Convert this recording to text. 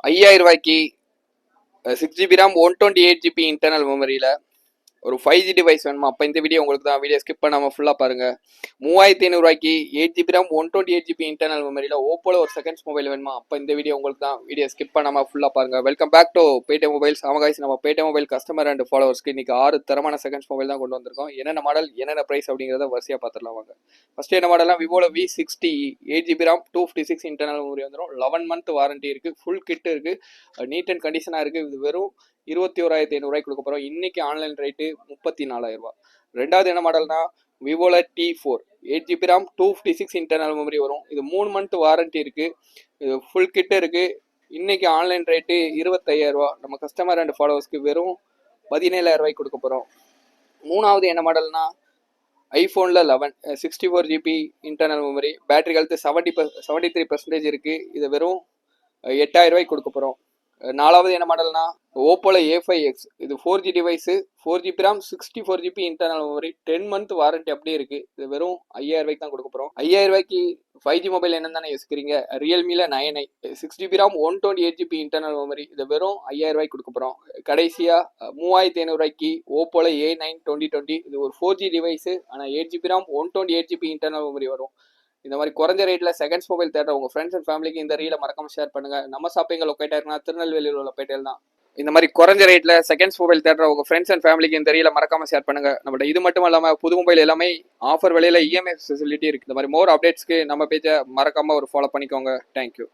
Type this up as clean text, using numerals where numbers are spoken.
5000 ரூபாய்க்கு 6 GB RAM 128 GB internal மெமரியில் ஒரு 5G டிவைஸ் வேணுமா? அப்போ இந்த வீடியோ உங்களுக்கு தான். வீடியோ ஸ்கிப் பண்ணாமல் ஃபுல்லாக பாருங்கள். 3500 ரூபாய்க்கு 8 GB RAM 128 GB இன்டர்னல் மெமரியில் ஓப்போல ஒரு செகண்ட்ஸ் மொபைல் வேணுமா? அப்போ இந்த வீடியோ உங்களுக்கு தான். வீடியோ ஸ்கிப் பண்ணாமல் ஃபுல்லாக பாருங்கள். Welcome back to Paytm mobiles. ஆமாம், நம்ம பேடிஎம் மொபைல் கஸ்டமர் அண்ட் ஃபாலோவர்ஸ்க்கு இன்றைக்கி 6 தரமான செகண்ட்ஸ் மொபைல் தான் கொண்டு வந்திருக்கோம். என்னென்ன மாடல், என்னென்ன ப்ரைஸ் அப்படிங்கிறத வரிசையாக பார்த்துடலாம் வாங்க. ஃபஸ்ட்டு என்ன மாடல்லாம் விவோவில் V60 8 GB RAM 256 internal memory வந்துடும். 11 month வாரண்டி இருக்குது. ஃபுல் கிட் இருக்குது. நீட் அண்ட் கண்டிஷனாக இருக்குது. இது வெறும் 21,500 ரூபாய்க்கு கொடுக்க போகிறோம். இன்றைக்கி ஆன்லைன் ரேட்டு 34,000 ரூபா. ரெண்டாவது என்ன மாடல்னா விவோல T4 8 GB RAM 256 internal memory வரும். இது 3 month வாரண்டி இருக்குது. இது ஃபுல் கிட்டு இருக்குது. இன்றைக்கி ஆன்லைன் ரேட்டு 25,000 ரூபா. நம்ம கஸ்டமர் அண்ட் ஃபாலோவர்ஸ்க்கு வெறும் 17,000 ரூபாய்க்கு கொடுக்க போகிறோம். மூணாவது என்ன மாடல்னா ஐஃபோனில் 11 64 GB internal memory, battery health 73% இருக்குது. இது வெறும் 8,000 ரூபாய்க்கு கொடுக்க போகிறோம். நாலாவது என்ன மாடல்னா ஓப்போல A5X. இது 4G device, 4 GB RAM 64 GB internal memory, 10 month warranty அப்படியே இருக்குது. இது வெறும் 5,000 ரூபாய்க்கு தான் கொடுக்க போகிறோம். 5,000 ரூபாய்க்கு 5G மொபைல் என்னன்னு தானே யோசிக்கிறீங்க? ரியல்மியில் 9i 6 GB RAM 128 GB internal memory, இது வெறும் 5,000 ரூபாய்க்கு கொடுக்க போகிறோம். கடைசியாக 3,500 ரூபாய்க்கு ஓப்போல A9 2020. இது ஒரு 4G டிவைஸு, ஆனால் 8 GB RAM 128 GB internal memory வரும். இந்த மாதிரி குறைஞ்ச ரேட்டில் செகண்ட்ஸ் மொபைல் தேடுற உங்கள் ஃப்ரெண்ட்ஸ் அண்ட் ஃபேமிலிக்கு இந்த ரீலை மறக்காம ஷேர் பண்ணுங்கள். நம்ம ஷாப்பிங் லொக்கேட் ஆயிருக்குன்னா திருநெல்வேலியில் உள்ள பேட்டையில் தான். இந்த மாதிரி குறைஞ்ச ரேட்டில் செகண்ட்ஸ் மொபைல் தேடுற உங்கள் ஃப்ரெண்ட்ஸ் அண்ட் ஃபேமிலிக்கு இந்த ரீலை மறக்காம ஷேர் பண்ணுங்கள். நம்மகிட்ட இது மட்டும் இல்லாமல் புது மொபைல் எல்லாமே ஆஃபர் விலையில் EMI ஃபெசிலிட்டி இருக்குது. இந்த மாதிரி மோர் அப்டேட்ஸ்க்கு நம்ம பேஜை மறக்காமல் ஒரு ஃபாலோ பண்ணிக்கோங்க. தேங்க்யூ.